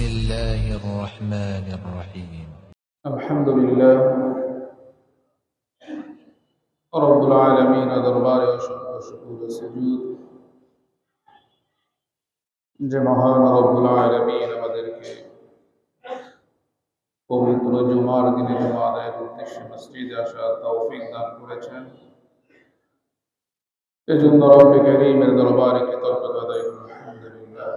الله الرحمن الرحيم الحمد لله رب العالمين দরবারে অসংখ্য শুকর ও সুজুদ যে মহান রব্বুল আলামিন আমাদেরকে পবিত্র জুমার দিনে জুমা আদায়ের উদ্দেশ্যে মসজিদে আসার তৌফিক দান করেছেন। এজন্য রব্বে কারীমের দরবারে কৃতজ্ঞতা আদায় করি। আলহামদুলিল্লাহ।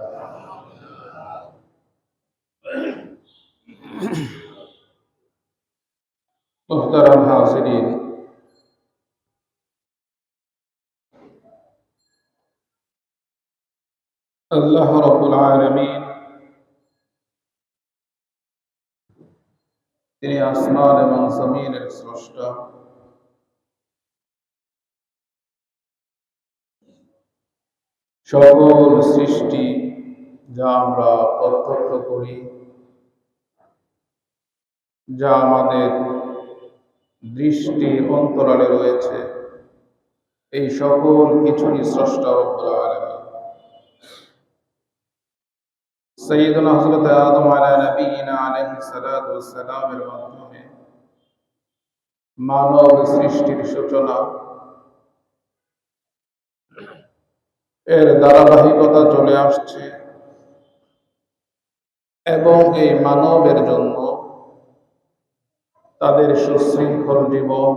মুহতারাম হাজিরিন, আল্লাহ রাব্বুল আলামিন তিনি আসমান এবং জমিনের স্রষ্টা। সকল সৃষ্টি যা আমরা প্রত্যক্ষ করি, যা আমাদের দৃষ্টির অন্তরালে রয়েছে, এই সকল কিছুরই স্রষ্টা রব্বুল আলামিন। সাইয়্যিদুনা হযরত আদম আলা নবিয়িনা আলাইহিস সালাতু ওয়াস সালামের মাধ্যমে মানব সৃষ্টির সূচনা, এর ধারাবাহিকতা চলে আসছে এবং এই মানবের জন্য তাদের সুশৃঙ্খল জীবন,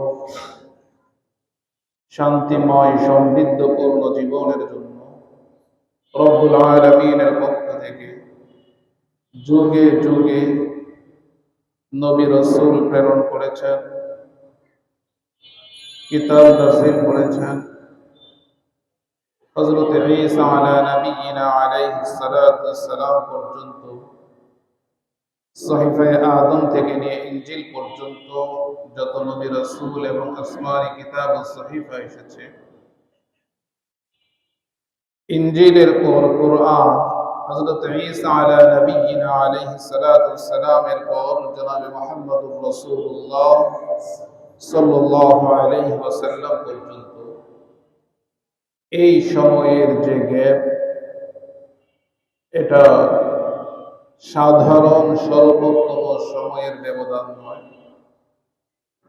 শান্তিময় সমৃদ্ধপূর্ণ জীবনের জন্য রব্বুল আলামিনের পক্ষ থেকে যুগে যুগে নবী রাসূল প্রেরণ করেছেন, কিতাব নাযিল করেছেন। হযরত ঈসা আলা নবিয়িনা আলাইহিস সালাতু ওয়াস সালাম পর্যন্ত, সহিফায়ে আদম থেকে নিয়ে ইনজিল পর্যন্ত যত নবী রাসূল এবং আসমানি কিতাব ও সহিফা এসেছে, ইনজিলের পর কুরআন, হযরত ঈসা আলা নবিয়িনা আলাইহিস সালাতু ওয়াস সালামের পর জনাবে মুহাম্মদুর রাসূলুল্লাহ সাল্লাল্লাহু আলাইহি ওয়াসাল্লাম পর্যন্ত এই সময়ের যে গ্যাপ, এটা সাধারণ স্বল্পতম সময়ের ব্যবধান নয়,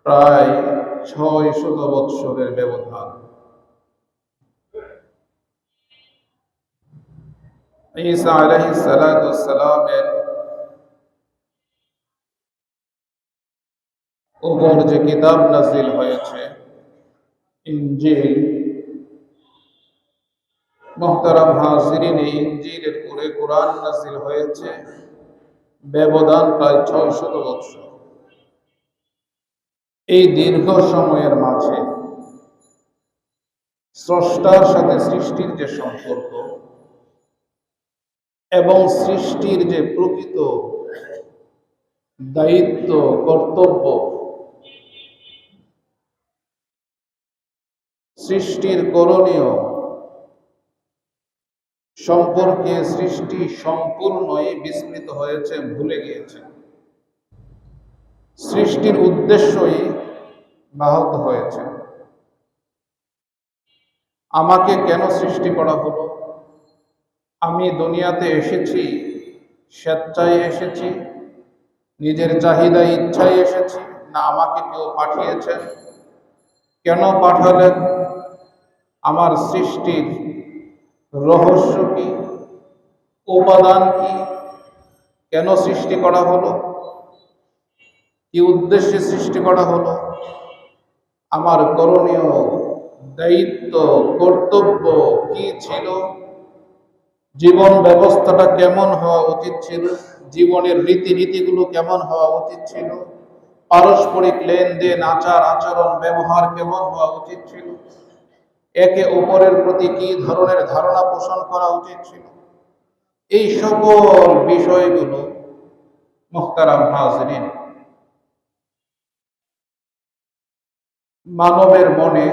প্রায় ৬০০ বৎসরের ব্যবধান। ঈসা আলাইহিস সালাতু ওয়াস সালামের উপর যে কিতাব নাযিল হয়েছে, ইনজিল, মুহতারাম হাজিরিন, এই ইনজিলের পরে কোরআন নাযিল হয়েছে, ব্যবধান প্রায় ৬০০ বৎসর। এই দীর্ঘ সময়ের মাঝে স্রষ্টার সাথে সৃষ্টির যে সম্পর্ক এবং সৃষ্টির যে প্রকৃত দায়িত্ব, কর্তব্য, সৃষ্টির করণীয় সম্পর্কে সৃষ্টি সম্পূর্ণই বিস্মৃত হয়েছে, ভুলে গিয়েছে। সৃষ্টির উদ্দেশ্যই ব্যাহত হয়েছে। আমাকে কেন সৃষ্টি করা হলো? আমি দুনিয়াতে এসেছি স্বেচ্ছায় এসেছি, নিজের চাহিদা ইচ্ছায় এসেছি, না আমাকে কেউ পাঠিয়েছেন? কেন পাঠালেন? আমার সৃষ্টির রহস্য কি, উপাদান কি, কেন সৃষ্টি করা হলো, কি উদ্দেশ্যে সৃষ্টি করা হলো, আমার করণীয় দায়িত্ব কর্তব্য কি ছিল, জীবন ব্যবস্থাটা কেমন হওয়া উচিত ছিল, জীবনের রীতিনীতিগুলো কেমন হওয়া উচিত ছিল, পারস্পরিক লেনদেন, আচার আচরণ, ব্যবহার কেমন হওয়া উচিত ছিল, একে অপরের প্রতি কি ধরনের ধারণা পোষণ করা উচিত ছিল, এই সকল বিষয়গুলো মুহতারাম হাজিরিন মানবের মনে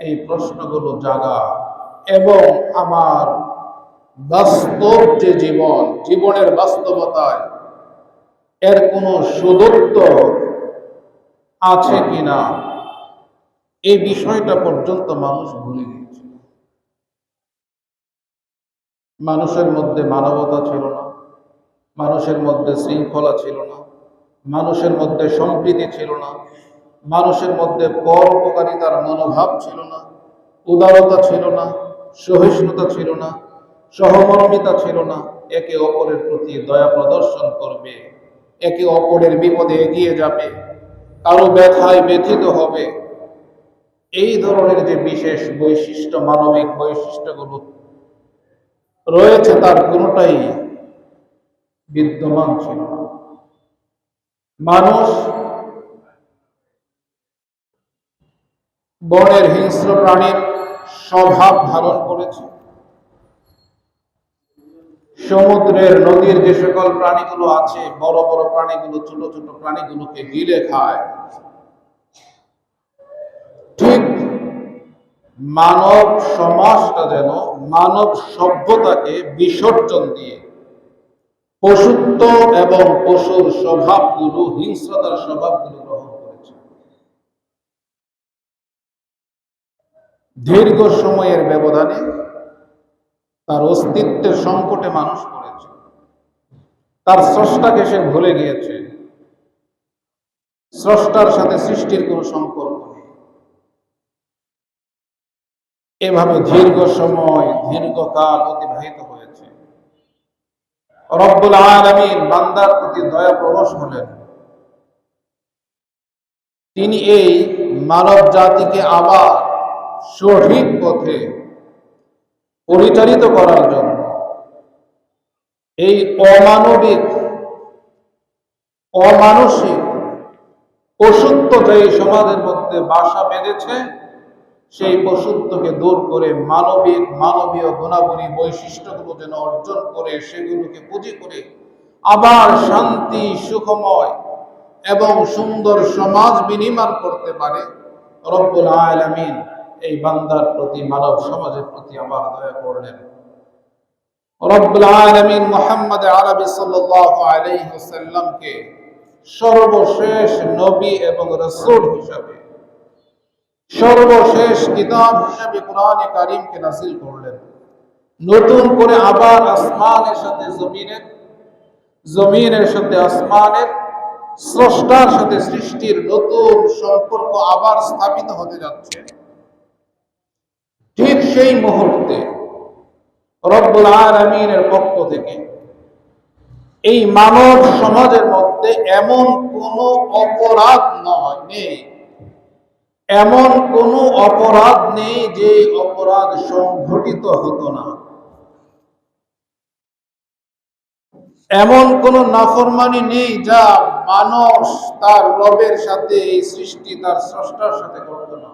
এই প্রশ্নগুলো জাগা এবং আমার বাস্তব যে জীবন, জীবনের বাস্তবতায় এর কোনো সদুত্তর আছে কিনা, এই বিষয়টা পর্যন্ত মানুষ ভুলে গিয়েছে। মানুষের মধ্যে মানবতা ছিল না, মানুষের মধ্যে শৃঙ্খলা ছিল না, মানুষের মধ্যে সম্প্রীতি ছিল না, মানুষের মধ্যে পরোপকারিতার মনোভাব ছিল না, উদারতা ছিল না, সহিষ্ণুতা ছিল না, সহমর্মিতা ছিল না। একে অপরের প্রতি দয়া প্রদর্শন করবে, একে অপরের বিপদে এগিয়ে যাবে, কারো ব্যথায় ব্যথিত হবে। এই ধরনের যে বিশেষ বৈশিষ্ট্য, মানবিক বৈশিষ্ট্যগুলো রয়েছে, তার কোনোটাই বিদ্যমান ছিল না। মানুষ বনের হিংস্র প্রাণীর স্বভাব ধারণ করেছে। সমুদ্রের নদীর যে সকল প্রাণীগুলো আছে, বড় বড় প্রাণীগুলো ছোট ছোট প্রাণীগুলোকে গিলে খায়। ঠিক মানব সমাজটা যেন মানব সভ্যতাকে বিসর্জন দিয়ে পশুত্ব এবং পশুর স্বভাবগুলো, হিংস্রতার স্বভাবগুলো গ্রহণ করেছে। দীর্ঘ সময়ের ব্যবধানে তার অস্তিত্বের সংকটে মানুষ পড়েছে, তার স্রষ্টাকে সে ভুলে গিয়েছে। স্রষ্টার সাথে সৃষ্টির কোন সম্পর্ক নেই। এভাবে দীর্ঘ সময়, দীর্ঘকাল অতিবাহিত হয়েছে। রব্বুল আলামিন বান্দার প্রতি দয়া প্রবশ হলেন। তিনি এই মানব জাতিকে আবার সঠিক পথে পরিচালিত করার জন্য এই অমানবিক, অমানসিক পশুত্ব যে সমাজের মধ্যে বাসা বেঁধেছে, সেই পশুত্বকে দূর করে মানবীয় গুণাবলী বৈশিষ্ট্যগুলো যেন অর্জন করে, সেগুলোকে পুঁজি করে আবার শান্তি, সুখময় এবং সুন্দর সমাজ বিনির্মাণ করতে পারে। রব্বুল আলামিন এই বান্দার প্রতি, মানব সমাজের প্রতি আবার দয়া করলেন। রব্বুল আলামিন মুহাম্মদ আরবি সাল্লাল্লাহু আলাইহি ওয়াসাল্লামকে সর্বশেষ নবী এবং রাসূল হিসাবে, সর্বশেষ কিতাব হিসাবে কোরআনে কারীমকে নাযিল করলেন। নতুন করে আবার আসমানের সাথে জমিনের, জমিনের সাথে আসমানের, স্রষ্টার সাথে সৃষ্টির নতুন সম্পর্ক আবার স্থাপিত হতে যাচ্ছে। ঠিক সেই মুহূর্তে রব্বুল আলামিনের পক্ষ থেকে এই মানব সমাজের মধ্যে এমন কোন অপরাধ নেই, এমন কোন অপরাধ নেই যে অপরাধ সংঘটিত হতো না, এমন কোন নাফরমানি নেই যা মানুষ তার রবের সাথে, এই সৃষ্টি তার স্রষ্টার সাথে করত না।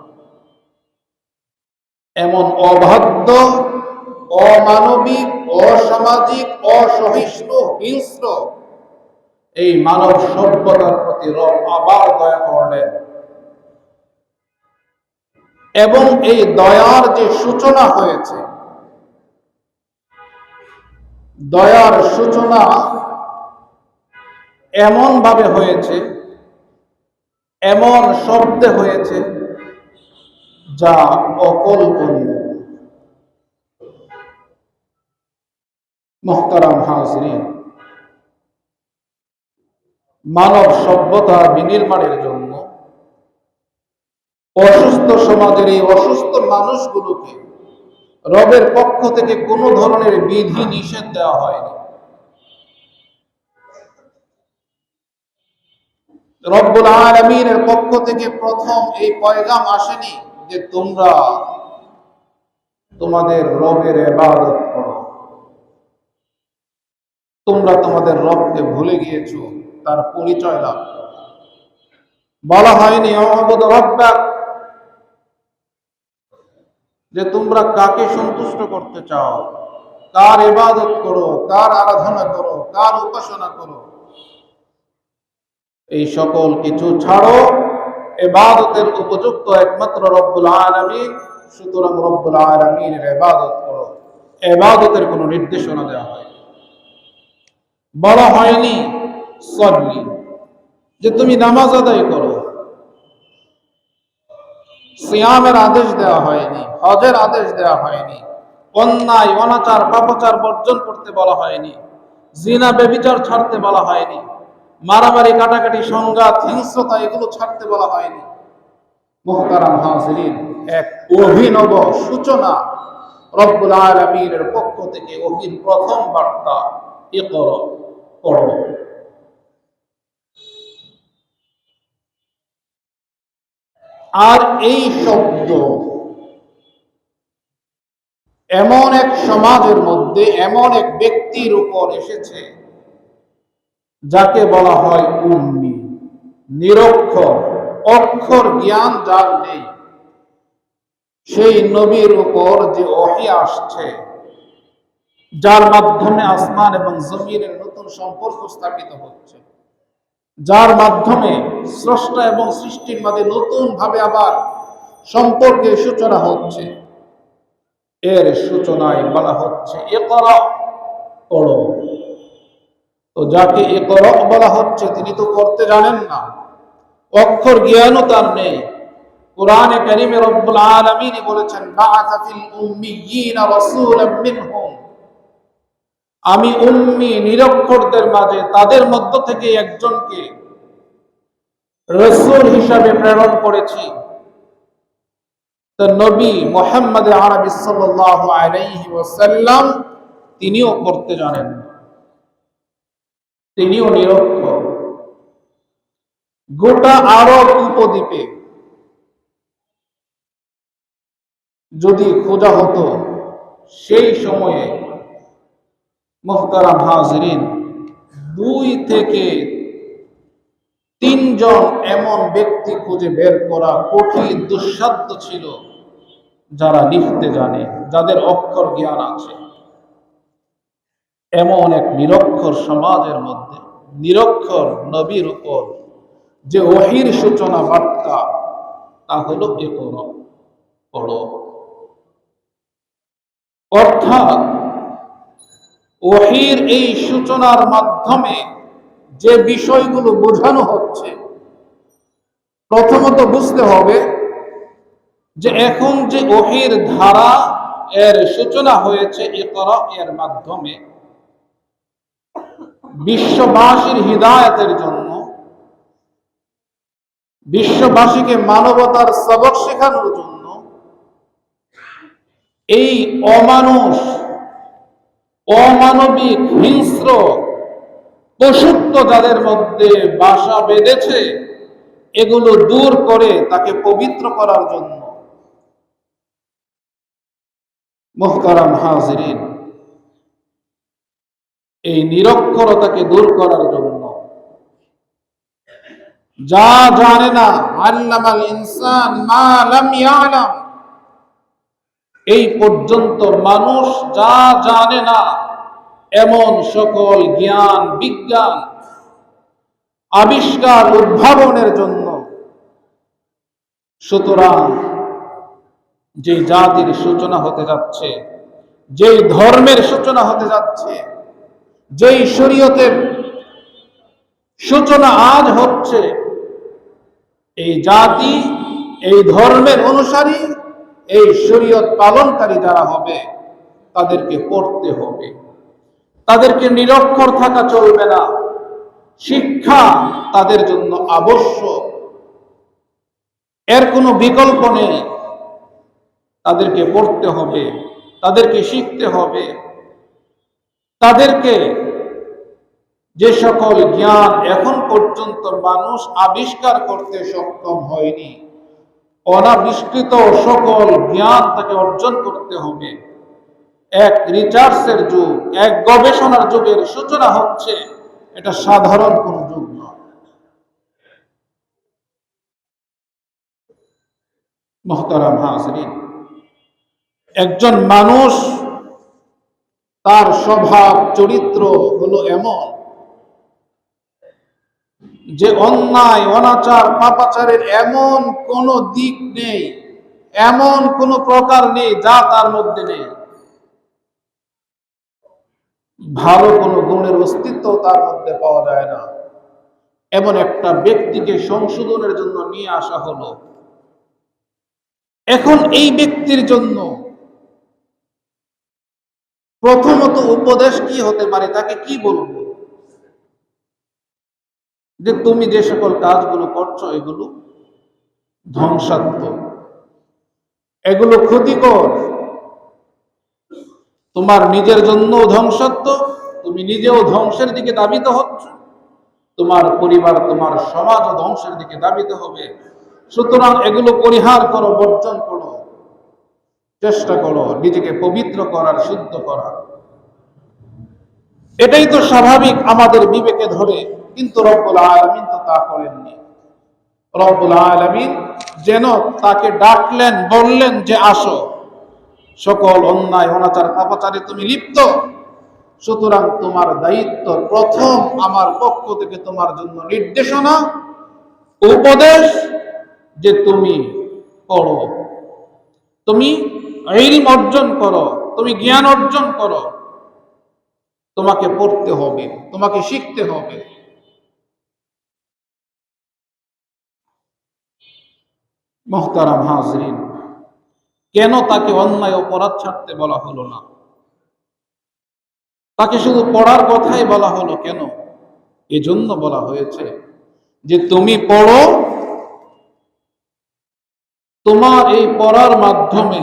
এমন অবাধ্য, অমানবিক, অসামাজিক, অসহিষ্ণু, হিংস্র এই মানব সভ্যতার প্রতি রব আবার দয়া করলেন। এবং এই দয়ার যে সূচনা হয়েছে, দয়ার সূচনা এমন ভাবে হয়েছে, এমন শব্দে হয়েছে যা অকল্পনীয়। মুহতারাম হাজরিন, মানব সভ্যতা বিনির্মাণের জন্য অসুস্থ সমাজের এই অসুস্থ মানুষগুলোকে রবের পক্ষ থেকে কোনো ধরনের বিধি নিষেধ দেওয়া হয়নি। রব্বুল আলামিনের পক্ষ থেকে প্রথম এই পয়গাম আসেনি যে তোমরা তোমাদের রবের ইবাদত করো, তোমরা তোমাদের রবকে ভুলে গিয়েছো, তার পরিচয় লাভ করো। বলা হয়নি উবুদ রাব্বাক, যে তোমরা কাকে সন্তুষ্ট করতে চাও, কার ইবাদত করো, কার আরাধনা করো, কার উপাসনা করো। এই সকল কিছু ছাড়ো, ইবাদতের উপযুক্ত একমাত্র রব্বুল আলামিন, সুতরাং রব্বুল আলামিনের ইবাদত করো। ইবাদতের কোনো নির্দেশনা দেওয়া হয়নি। বলা হয়নি সল্লি, যে তুমি নামাজ আদায় করো। সিয়ামের আদেশ দেওয়া হয়নি, হজের আদেশ দেওয়া হয়নি, অন্যায়, অনাচার, পাপাচার বর্জন করতে বলা হয়নি। জিনা ব্যভিচার ছাড়তে বলা হয়নি, মারামারি কাটাকাটি সংঘাত হিংস্রতা এগুলো ছাড়তে বলা হয়নি। মুহতারাম হাজিরিন, এক অভিনব সূচনা রব্বুল আলামিনের পক্ষ থেকে, ওহির প্রথম বার্তা ইকরা, পড়ো। আর এই শব্দ এমন এক সমাজের মধ্যে এমন এক ব্যক্তির উপর এসেছে যাকে বলা হয় উম্মি, নিরক্ষর, অক্ষর জ্ঞান যার নেই। সেই নবীর উপর যে ওহী আসছে, যার মাধ্যমে আসমান এবং জমিনের নতুন সম্পর্ক স্থাপিত হচ্ছে, যার মাধ্যমে স্রষ্টা এবং সৃষ্টির মাঝে নতুন ভাবে আবার সম্পর্কের সূচনা হচ্ছে, এর সূচনায় বলা হচ্ছে ইকরা, পড়ো। তো যাকে ইকরা বলা হচ্ছে তিনি তো পড়তে জানেন না, অক্ষর জ্ঞানও তার নেই। কোরআনে কারীমে রব্বুল আলামিন বলেছেন, বাআসা ফিল উম্মিয়িনা রাসূলাম মিনহুম, আমি উম্মি নিরক্ষরদের মাঝে তাদের মধ্য থেকে একজনকে রাসূল হিসাবে প্রেরণ করেছি। তো নবী মুহাম্মদ আরবি সাল্লাল্লাহু আলাইহি ওয়াসাল্লাম তিনিও পড়তে জানেন না, তিনিও নিরক্ষর। গোটা আরব উপদ্বীপে যদি খোঁজা হতো সেই সময়ে, মুহতারাম হাজিরিন, 2 থেকে 3 জন এমন ব্যক্তি খুঁজে বের করা কঠিন দুঃসাধ্য ছিল যারা লিখতে জানে, যাদের অক্ষর জ্ঞান আছে। এমন এক নিরক্ষর সমাজের মধ্যে নিরক্ষর নবীর উপর যে ওহীর সূচনা বার্তা, তা হলো ইকরা, পড়ো। অর্থাৎ ওহীর এই সূচনার মাধ্যমে যে বিষয়গুলো বোঝানো হচ্ছে, প্রথমত বুঝতে হবে যে এখন যে ওহীর ধারা, এর সূচনা হয়েছে ইকরা এর মাধ্যমে বিশ্ববাসীর হিদায়াতের জন্য, বিশ্ববাসীকে মানবতার সবক শেখানোর জন্য। এই অমানুষ, অমানবিক, হিংস্র পশুত্ব যাদের মধ্যে বাসা বেঁধেছে, এগুলো দূর করে তাকে পবিত্র করার জন্য। মুহতারাম হাজিরিন, এই নিরক্ষরতাকে দূর করার জন্য, যা জানে না, আল্লামাল ইনসান মা লাম ইয়ালাম, এই পর্যন্ত মানুষ যা জানে না এমন সকল জ্ঞান, বিজ্ঞান, আবিষ্কার, উদ্ভাবনের জন্য। সুতরাং যে জাতির সূচনা হতে যাচ্ছে, যেই ধর্মের সূচনা হতে যাচ্ছে, যেই শরীয়তের সূচনা আজ হচ্ছে, এই জাতি, এই ধর্মের অনুসারী, এই শরীয়ত পালনকারী যারা হবে, তাদেরকে পড়তে হবে, তাদেরকে নিরক্ষর থাকা চলবে না। শিক্ষা তাদের জন্য আবশ্যক, এর কোনো বিকল্প নেই। তাদেরকে পড়তে হবে, তাদেরকে শিখতে হবে। তাদেরকে যে সকল জ্ঞান এখন পর্যন্ত মানুষ আবিষ্কার করতে সক্ষম হয়নি, অনাবিষ্কৃত সকল জ্ঞান তাকে অর্জন করতে হবে। এক রিসার্চের যুগ, এক গবেষণার যুগের সূচনা হচ্ছে, এটা সাধারণ কোন যুগ নয়। মুহতারাম হাজিরিন, একজন মানুষ, তার স্বভাব চরিত্র হলো এমন যে অন্যায়, অনাচার, পাপাচারের এমন কোন দিক নেই, এমন কোন প্রকার নেই যা তার মধ্যে নেই। ভালো কোন গুণের অস্তিত্ব তার মধ্যে পাওয়া যায় না। এমন একটা ব্যক্তিকে সংশোধনের জন্য নিয়ে আসা হলো। এখন এই ব্যক্তির জন্য প্রথমত উপদেশ কি হতে পারে, তাকে কি বলবো? যে তুমি যে সকল কাজগুলো করছো এগুলো ধ্বংসাত্মক, এগুলো ক্ষতিকর, তোমার নিজের জন্য ধ্বংসাত্মক, তুমি নিজেও ধ্বংসের দিকে ধাবিত হচ্ছ, তোমার পরিবার তোমার সমাজও ধ্বংসের দিকে ধাবিত হবে। সুতরাং এগুলো পরিহার করো, বর্জন করো, চেষ্টা করো নিজেকে পবিত্র করার, শুদ্ধ করার। এটাই তো স্বাভাবিক আমাদের বিবেকে ধরে, কিন্তু রব্বুল আলামিন তো তা করেননি। রব্বুল আলামিন যেন তাকে ডাকলেন, বললেন যে আসো, সকল অন্যায় অনাচার পাপাচারে তুমি লিপ্ত, সুতরাং তোমার দায়িত্ব, প্রথম আমার পক্ষ থেকে তোমার জন্য নির্দেশনা, উপদেশ, যে তুমি পড়ো, তুমি ইলম অর্জন করো, তুমি জ্ঞান অর্জন করো। তোমাকে পড়তে হবে, তোমাকে শিখতে হবে। মুহতারাম হাজরিন, কেন তাকে অন্যায় অপরাধ ছাড়তে বলা হলো না? তাকে শুধু পড়ার কথাই বলা হলো কেন? এজন্য বলা হয়েছে যে তুমি পড়ো, তোমার এই পড়ার মাধ্যমে,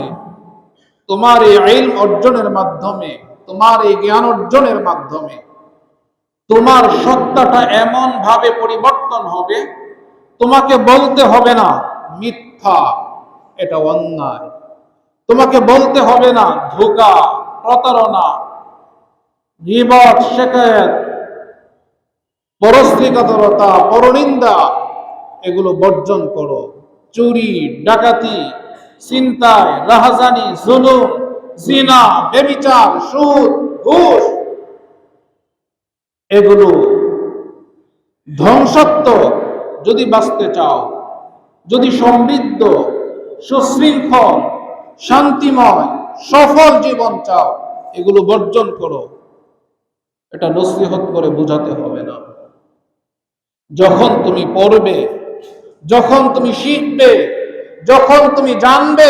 তোমার এই ইলম অর্জনের মাধ্যমে, তোমার এই জ্ঞান অর্জনের মাধ্যমে তোমার সত্তাটা এমন ভাবে পরিবর্তন হবে, তোমাকে বলতে হবে না মিথ্যা, এটা অন্যায়। তোমাকে বলতে হবে না ধোঁকা, প্রতারণা, গীবত, শিকায়েত, পরশ্রীকাতরতা, পরনিন্দা, এগুলো বর্জন করো। চুরি, ডাকাতি, ছিনতাই, রাহাজানি, জুলুম, জিনা, ব্যভিচার, সুদ, ঘুষ, এগুলো ধ্বংসাত্মক। যদি বাঁচতে চাও, যদি সমৃদ্ধ, সুশৃঙ্খল, শান্তিময়, সফল জীবন চাও, এগুলো বর্জন করো। এটা নসিহত করে বোঝাতে হবে না। যখন তুমি পড়বে, যখন তুমি শিখবে, যখন তুমি জানবে,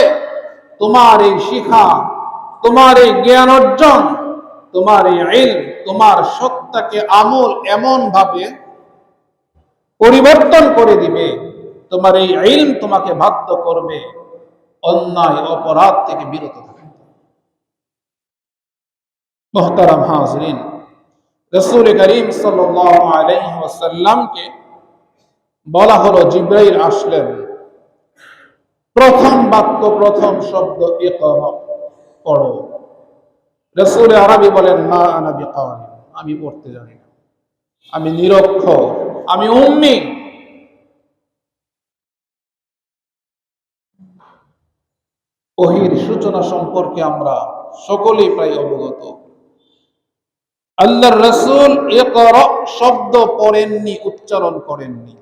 তোমার এই শিখা, তোমার এই জ্ঞান অর্জন, তোমার এই ইলম, তোমার সত্তাকে আমল এমন ভাবে পরিবর্তন করে দিবে, তোমার এই ইলম তোমাকে বাধ্য করবে অন্যায় অপরাধ থেকে বিরত থাকতে। মুহতারাম হাজরিন, রাসূল করিম সাল্লাল্লাহু আলাইহি ওয়াসাল্লামকে বলা হলো, জিবরাইল আসলেন, প্রথম বাক্য, প্রথম শব্দ ইকরা, পড়ো। রাসূল আরবি বলেন মা আনা বিকারি, আমি পড়তে জানি না, আমি নিরক্ষর, আমি উম্মি। ওহীর সূচনা সম্পর্কে আমরা সকলেই প্রায় অবগত। আল্লাহর রাসূল ইকরা শব্দ পড়েননি, উচ্চারণ করেননি।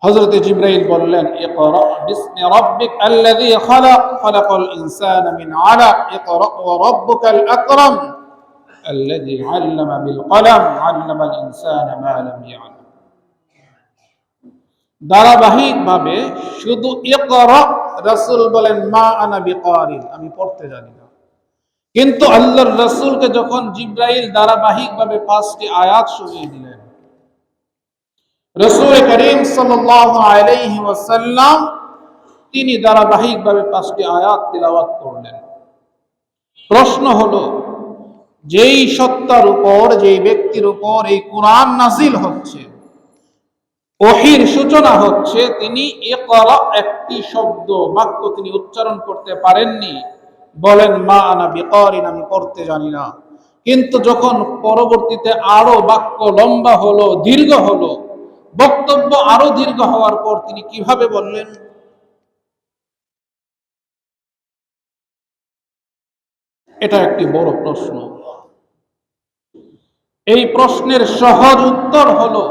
হযরত জিবরাইল বললেন ইকরা বিসমি রাব্বিক আল্লাযী খালাক, খালাকাল ইনসানা মিন আলাক, ইকরা ওয়া রাব্বুকাল আকরাম আল্লাযী আল্লামা বিল কলম, আল্লামাল ইনসানা মা লাম ইয়ালাম। ধারাবাহিকভাবে শুধু ইকরা, রাসূল বলেন মা আনা বিকারি, আমি পড়তে জানি না। কিন্তু আল্লাহর রাসূলকে যখন জিবরাইল ধারাবাহিকভাবে 5টি আয়াত শুনিয়ে দিলেন, রাসূল করিম সাল্লাল্লাহু আলাইহি ওয়াসাল্লাম তিনি ধারাবাহিকভাবে 5টি আয়াত তিলাওয়াত করলেন। প্রশ্ন হলো, যেই সত্তার উপর, যেই ব্যক্তির উপর এই কোরআন নাজিল হচ্ছে, ওহীর সূচনা হচ্ছে, তিনি ইকরা একটি শব্দ, বাক্য তিনি উচ্চারণ করতে পারেননি, বলেন মা আনা বিকারিন, আমি পড়তে জানি না। কিন্তু যখন পরবর্তীতে আরো বাক্য লম্বা হলো, দীর্ঘ হলো, বক্তব্য আরো দীর্ঘ হওয়ার পর তিনি কিভাবে বললেন? এটা একটি বড় প্রশ্ন। এই প্রশ্নের সহজ উত্তর হলো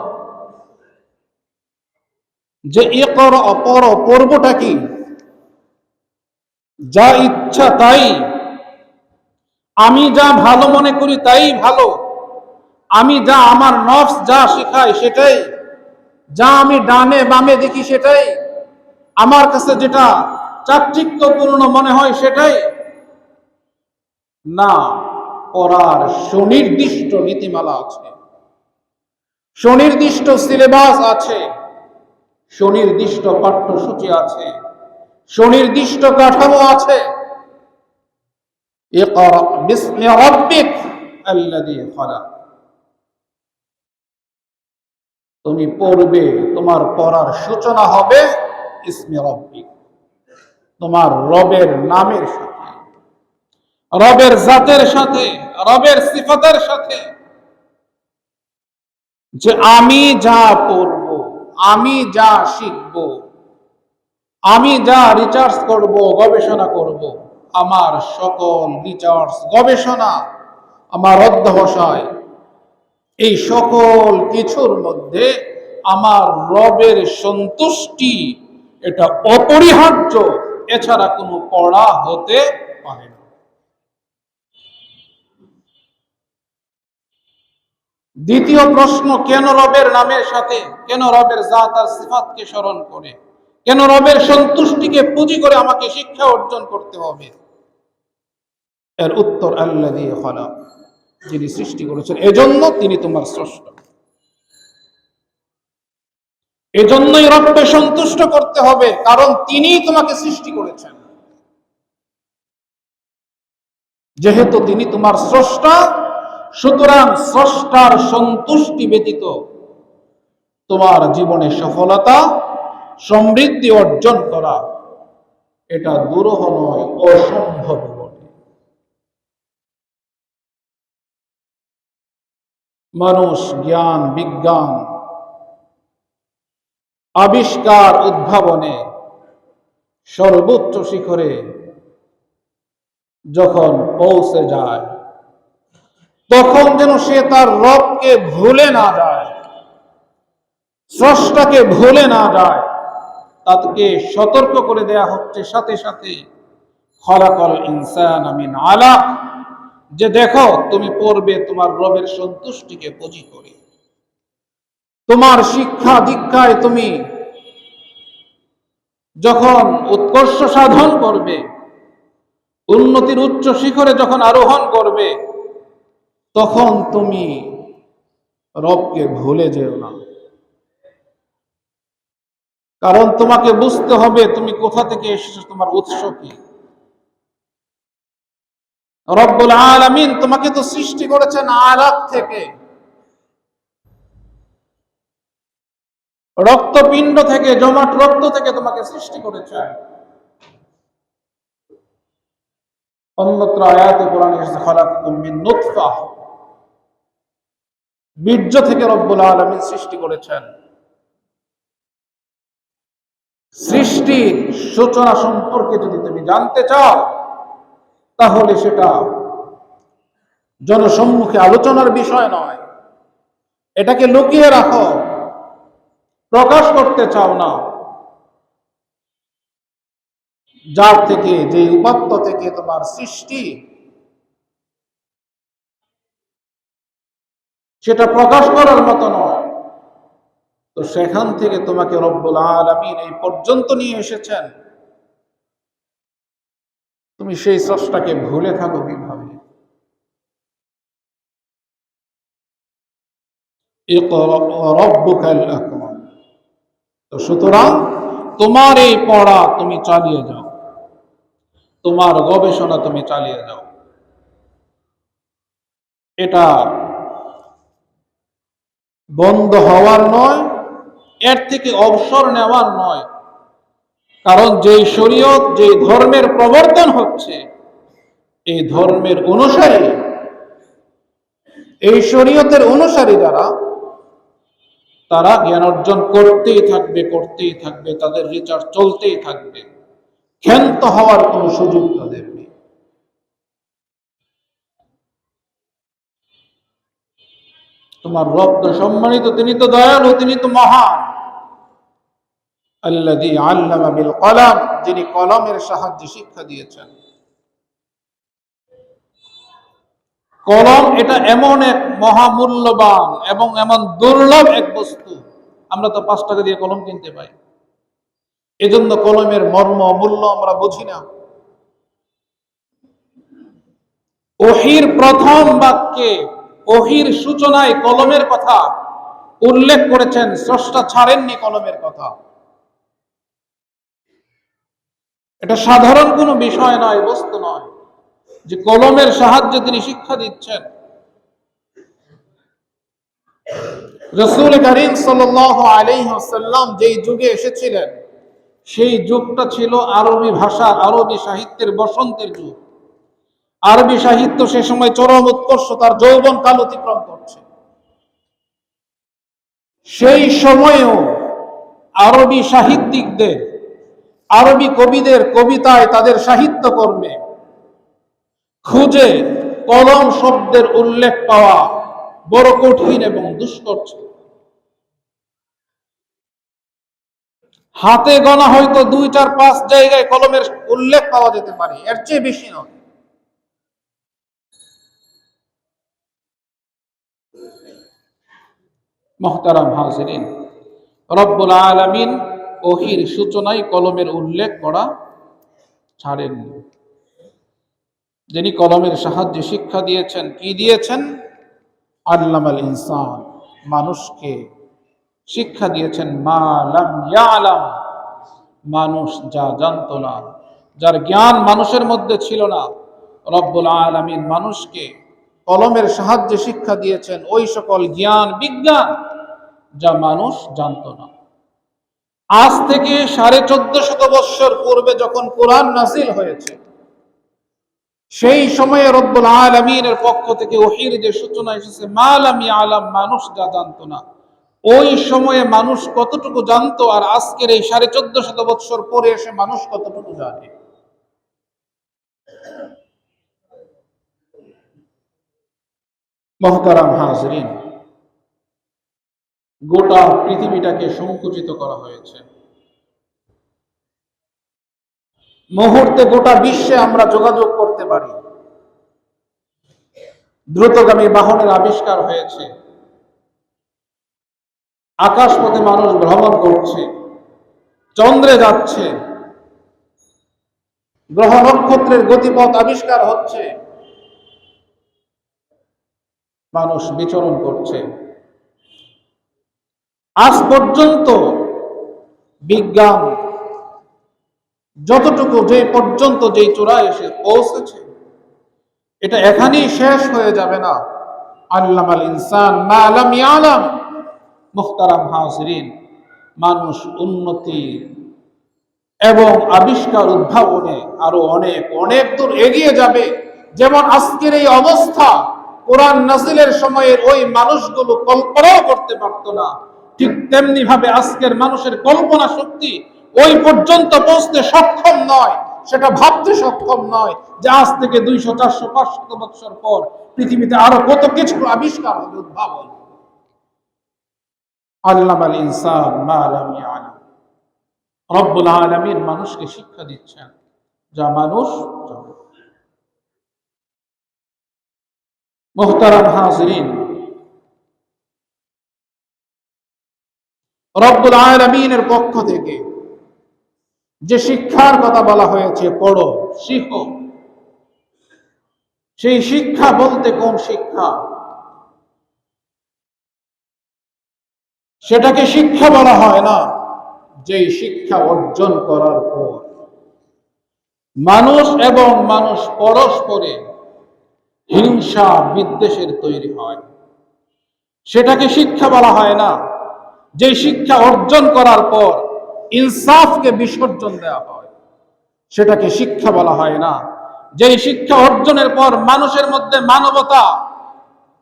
যে ইকরা, পড়ো, পড়বোটা কি? যা ইচ্ছা তাই, আমি যা ভালো মনে করি তাই ভালো, আমি যা, আমার নফস যা শেখায় সেটাই, যা আমি ডানে বামে দেখি সেটাই, আমার কাছে যেটা চাকচিক্যপূর্ণ মনে হয় সেটাই, না, পড়ার সুনির্দিষ্ট নীতিমালা আছে, সুনির্দিষ্ট সিলেবাস আছে, সুনির্দিষ্ট পাঠ্যসূচি আছে, সুনির্দিষ্ট কাঠামো আছে। ইকরা বিসমি রাব্বিক আল্লাযী খলাক। তুমি পড়বে, তোমার পড়ার সূচনা হবে ইসমি রাব্বিক, তোমার রবের নামের সাথে, রবের জাতের সাথে, রবের সিফাতের সাথে। যে আমি যা পড়ব, আমি যা শিখব, আমি যা রিসার্চ করব, গবেষণা করব, আমার সকল রিসার্চ গবেষণা, আমার অধ্যবসায়, এই সকল কিছুর মধ্যে আমার রবের সন্তুষ্টি এটা অপরিহার্য, এছাড়া কোনো পড়া হতে পারে না। দ্বিতীয় প্রশ্ন, কেন রবের নামের সাথে, কেন রবের জাত আর সিফাতকে স্মরণ করে, কেন রবের সন্তুষ্টিকে পুঁজি করে আমাকে শিক্ষা অর্জন করতে হবে? এর উত্তর আল্লাযী খলাক, যিনি সৃষ্টি করেছেন, এজন্য তিনি তোমার স্রষ্টা। এজন্যই রবকে সন্তুষ্ট করতে হবে, কারণ তিনিই তোমাকে সৃষ্টি করেছেন। যেহেতু তিনি তোমার স্রষ্টা, সুতরাং স্রষ্টার সন্তুষ্টি ব্যতীত তোমার জীবনে সফলতা, সমৃদ্ধি অর্জন করা এটা দুরূহ নয়, অসম্ভব বটে। মানুষ জ্ঞান, বিজ্ঞান, আবিষ্কার, উদ্ভাবনে সর্বোচ্চ শিখরে যখন পৌঁছে যায়, তখন যেন সে তার রবকে ভুলে না যায়, স্রষ্টাকে ভুলে না যায়। তাকে সতর্ক করে দেয়া হচ্ছে সাথে সাথে, খলাকাল ইনসানা মিন আলাক, যে দেখো তুমি পড়বে তোমার রবের সন্তুষ্টিকে পুঁজি করে। তোমার শিক্ষা দীক্ষায় তুমি যখন উৎকর্ষ সাধন করবে, উন্নতির উচ্চ শিখরে যখন আরোহণ করবে, তখন তুমি রবকে ভুলে যেও না। কারণ তোমাকে বুঝতে হবে তুমি কোথা থেকে এসেছো, তোমার উৎস কি। রব্বুল আলামিন তোমাকে তো সৃষ্টি করেছেন আলাক থেকে, রক্তপিণ্ড থেকে, জমাট রক্ত থেকে তোমাকে সৃষ্টি করেছেন। অন্যত্র আয়াতে কোরআনে এসেছে খালাকাকুম মিন নুতফাহ, বীর্য থেকে রব্বুল আলামিন সৃষ্টি করেছেন। সৃষ্টির সূচনা সম্পর্কে যদি তুমি জানতে চাও, তাহলে সেটা জনসম্মুখে আলোচনার বিষয় নয়। এটাকে লুকিয়ে রাখো, প্রকাশ করতে চাও না। যার থেকে, যে উপাত্ত থেকে তোমার সৃষ্টি, সেটা প্রকাশ করার মতো নয়। তো সেখান থেকে তোমাকে রব্বুল আলামিন এই পর্যন্ত নিয়ে এসেছেন, তুমি সেই স্রষ্টাকে ভুলে থাকো কিভাবে? ইকরা ওয়া রাব্বুকাল আকরাম। তো সুতরাং তোমার এই পড়া তুমি চালিয়ে যাও, তোমার গবেষণা তুমি চালিয়ে যাও। এটা বন্ধ হওয়ার নয়, এর থেকে অবসর নেওয়ার নয়। কারণ যেই শরীয়ত, যেই ধর্মের প্রবর্তন হচ্ছে, এই ধর্মের অনুসারী, এই শরীয়তের অনুসারী যারা, তারা জ্ঞান অর্জন করতেই থাকবে, করতেই থাকবে, তাদের রিসার্চ চলতেই থাকবে। ক্ষান্ত হওয়ার কোনো সুযোগ তাদের নেই। তোমার রব তো সম্মানিত, তিনি তো দয়ালু, তিনি তো মহান। আল্লাযী আল্লামা বিল কলম, যিনি কলমের সাহায্যে শিক্ষা দিয়েছেন। কলম এটা এমন এক মহামূল্যবান এবং এমন দুর্লভ এক বস্তু, আমরা তো 5 টাকা দিয়ে কলম কিনতে পাই। এজন্য কলমের মর্ম, মূল্য আমরা বুঝি না। ওহীর প্রথম বাক্যে, ওহীর সূচনায় কলমের কথা উল্লেখ করেছেন। স্রষ্টা ছাড়েননি কলমের কথা। এটা সাধারণ কোনো বিষয় নয়, বস্তু নয় যে কলমের সাহায্যে তিনি শিক্ষা দিচ্ছেন। রাসূল করিম সাল্লাল্লাহু আলাইহি ওয়াসাল্লাম যেই যুগে এসেছিলেন, সেই যুগটা ছিল আরবি ভাষা, আরবি সাহিত্যের বসন্তের যুগ। আরবি সাহিত্য সে সময় চরম উৎকর্ষ, তার যৌবন কাল অতিক্রম করছে। সেই সময়েও আরবি সাহিত্যিকদের, আরবি কবিদের কবিতায়, তাদের সাহিত্যকর্মে খুঁজে কলম শব্দের উল্লেখ পাওয়া বড় কঠিন এবং দুষ্কর ছিল। হাতে গোনা হয়তো 2, 4, 5 জায়গায় কলমের উল্লেখ পাওয়া যেতে পারে, এর চেয়ে বেশি নয়। মুহতারাম হাজিরিন, রব্বুল আলামিন ওহীর সূচনায় কলমের উল্লেখ করা ছাড়েননি। যিনি কলমের সাহায্যে শিক্ষা দিয়েছেন, কি দিয়েছেন? আল্লামাল ইনসান, মানুষকে শিক্ষা দিয়েছেন মা লাম ইয়ালাম, মানুষ যা জানতো না, যার জ্ঞান মানুষের মধ্যে ছিল না। রব্বুল আলামিন মানুষকে কলমের সাহায্যে শিক্ষা দিয়েছেন ওই সকল জ্ঞান বিজ্ঞান যা মানুষ জানতো না। আজ থেকে 1450 বৎসর পূর্বে যখন কোরআন নাযিল হয়েছে, সেই সময়ে রব্বুল আলামিনের পক্ষ থেকে ওহীর যে সূচনা এসেছে মা লাম ইয়ালাম, মানুষ যা জানতো না, ওই সময়ে মানুষ কতটুকু জানতো, আর আজকের এই 1450 বৎসর পরে এসে মানুষ কতটুকু জানে। মুহতারাম হাজিরিন, গোটা পৃথিবীটাকে সংকুচিত করা হয়েছে। মুহূর্তে গোটা বিশ্বে আমরা যোগাযোগ করতে পারি। দ্রুতগামী বাহনের আবিষ্কার হয়েছে, আকাশপথে মানুষ ভ্রমণ করছে, চন্দ্রে যাচ্ছে, গ্রহ নক্ষত্রের গতিপথ আবিষ্কার হচ্ছে, মানুষ বিচরণ করছে। আজ পর্যন্ত বিজ্ঞান যতটুকু, যে পর্যন্ত যেই চূড়ায় এসে পৌঁছেছে, এটা এখানেই শেষ হয়ে যাবে না। আল্লামাল ইনসান মা লাম ইয়ালাম। মুহতারাম হাজিরিন, মানুষ উন্নতি এবং আবিষ্কার উদ্ভাবনে আরো অনেক অনেক দূর এগিয়ে যাবে। যেমন আজকের এই অবস্থা কোরআন নাযিলের সময়ের ওই মানুষগুলো কল্পনাও করতে পারতো না, ঠিক তেমনি ভাবে আজকের মানুষের কল্পনা শক্তি ওই পর্যন্ত পৌঁছতে সক্ষম নয়, সেটা ভাবতে সক্ষম নয় যে আজ থেকে 200, 400, 500 বছর পর পৃথিবীতে আরো কত কিছু আবিষ্কার হবে, উদ্ভাবন। আল্লামাল ইনসান মা লাম ইয়ালাম। রব্বুল আলামিন মানুষকে শিক্ষা দিচ্ছেন যা মানুষ জানে। মুহতারাম হাজিরিন, রব্বুল আলামিনের পক্ষ থেকে যে শিক্ষার কথা বলা হয়েছে, পড়ো, শিখো, সেই শিক্ষা বলতে কোন শিক্ষা? সেটাকে শিক্ষা বলা হয় না যেই শিক্ষা অর্জন করার পর মানুষ এবং মানুষ পরস্পরে হিংসা বিদ্বেষের তৈরি হয়। সেটাকে শিক্ষা বলা হয় না যে শিক্ষা অর্জন করার পর ইনসাফকে বিসর্জন দেওয়া হয়। সেটাকে শিক্ষা বলা হয় না যে শিক্ষা অর্জনের পর মানুষের মধ্যে মানবতা,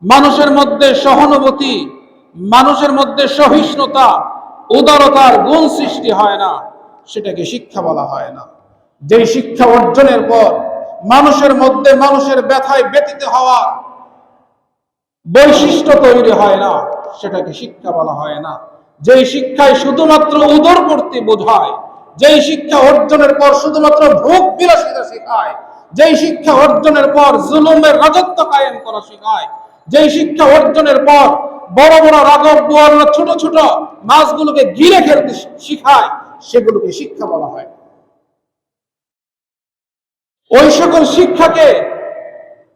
মানুষের মধ্যে সহানুভূতি, মানুষের মধ্যে সহিষ্ণুতা, উদারতার গুণ সৃষ্টি হয় না। সেটাকে শিক্ষা বলা হয় না। যে শিক্ষা অর্জনের পর মানুষের মধ্যে মানুষের ব্যথায় ব্যথিত হওয়া বৈশিষ্ট্য তৈরি হয় না, সেটাকে শিক্ষা বলা হয় না। যেই শিক্ষায় শুধুমাত্র উদরপূর্তি বোঝায়, যেই শিক্ষা অর্জনের পর শুধুমাত্র ভোগ বিলাসিতা শেখায়, যেই শিক্ষা অর্জনের পর জুলুমের রাজত্ব কায়েম করা শেখায়, যেই শিক্ষা অর্জনের পর বড় বড় রাঘব বোয়ালরা ছোট ছোট মাছগুলোকে গিলে খেলতে শিখায়, সেগুলোকে শিক্ষা বলা হয়। ওই সকল শিক্ষাকে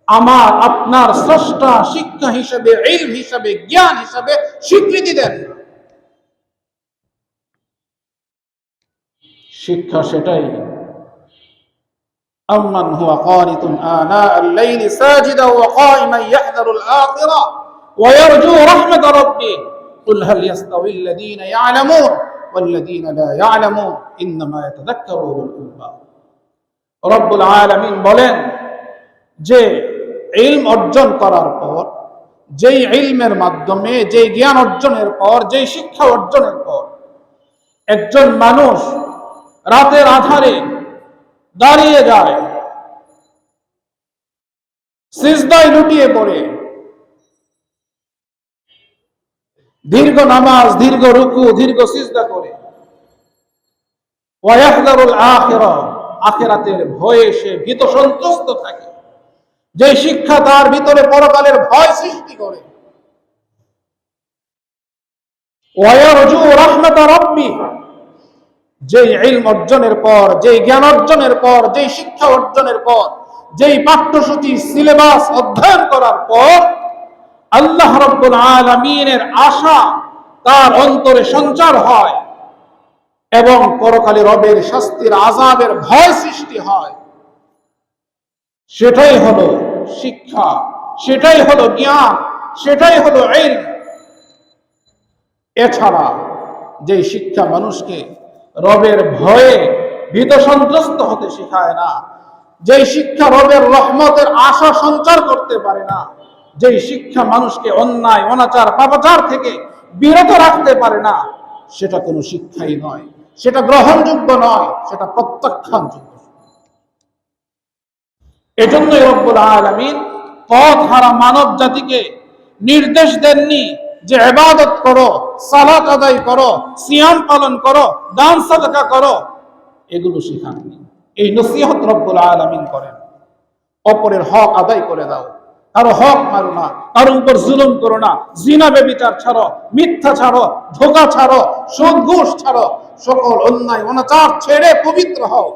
আমার আপনার স্রষ্টা শিক্ষা হিসেবে, ইলম হিসেবে, জ্ঞান হিসেবে স্বীকৃতি দেন। শিক্ষা সেটাই, আম্মান হুয়া কানিতুন আনা আল-লাইলি সাজিদা ওয়া কাইমান ইয়াহদারু আল-আখিরা ওয়া ইয়ারজু রাহমাত রাব্বিহ কুল হাল ইয়াস্তাওয়ি আল্লাযীনা ইয়া'লামুন ওয়াল্লাযীনা লা ইয়া'লামুন ইন্নামা ইয়াতাযাক্কারু উলুল আলবাব। রব্বুল আলামিন বলেন যে ইলম অর্জন করার পর, যেই ইলমের মাধ্যমে, যেই জ্ঞান অর্জনের পর, যেই শিক্ষা অর্জনের পর একজন মানুষ রাতের আধারে দাঁড়িয়ে যায়, সিজদায় লুটিয়ে পড়ে, দীর্ঘ নামাজ, দীর্ঘ রুকু, দীর্ঘ সিজদা করে, ওয়া ইয়াহদারুল আখিরা, আখিরাতের ভয়ে সে ভীত সন্ত্রস্ত থাকে, যে শিক্ষা তার ভিতরে পরকালের ভয় সৃষ্টি করে, ওয়া ইয়ারজু রাহমাত রাব্বি, যেই ইলম অর্জনের পর, যেই জ্ঞান অর্জনের পর, যেই শিক্ষা অর্জনের পর, যেই পাঠ্যসূচি সিলেবাস অধ্যয়ন করার পর আল্লাহ রাব্বুল আলামিনের আশা তার অন্তরে সঞ্চার হয় এবং পরকালে রবের শাস্তির আযাবের ভয় সৃষ্টি হয়, সেটাই হলো শিক্ষা, সেটাই হলো জ্ঞান, সেটাই হলো ইলম। এছাড়া যেই শিক্ষা মানুষকে রবের ভয়ে ভীত সন্ত্রস্ত হতে শেখায় না, যেই শিক্ষা রবের রহমতের আশা সঞ্চার করতে পারে না, যেই শিক্ষা মানুষকে অন্যায়, অনাচার, পাপাচার থেকে বিরত রাখতে পারে না, সেটা কোনো শিক্ষাই নয়, সেটা গ্রহণযোগ্য নয়, সেটা প্রত্যাখ্যানযোগ্য। এজন্যই রব্বুল আলামিন পথ হারা মানব জাতিকে নির্দেশ দেননি যে ইবাদত করো, সালাত আদায় করো, সিয়াম পালন করো, দান সাদকা করো, এগুলো শেখাননি। এই নসিহত রব্বুল আলামিন করেন, অপরের হক আদায় করে দাও, কারো হক মারো না, কারো উপর জুলুম করো না, জিনা ব্যভিচার ছাড়ো, মিথ্যা ছাড়ো, ধোঁকা ছাড়ো, সুদ ঘুষ ছাড়ো, সকল অন্যায় অনাচার ছেড়ে পবিত্র হও।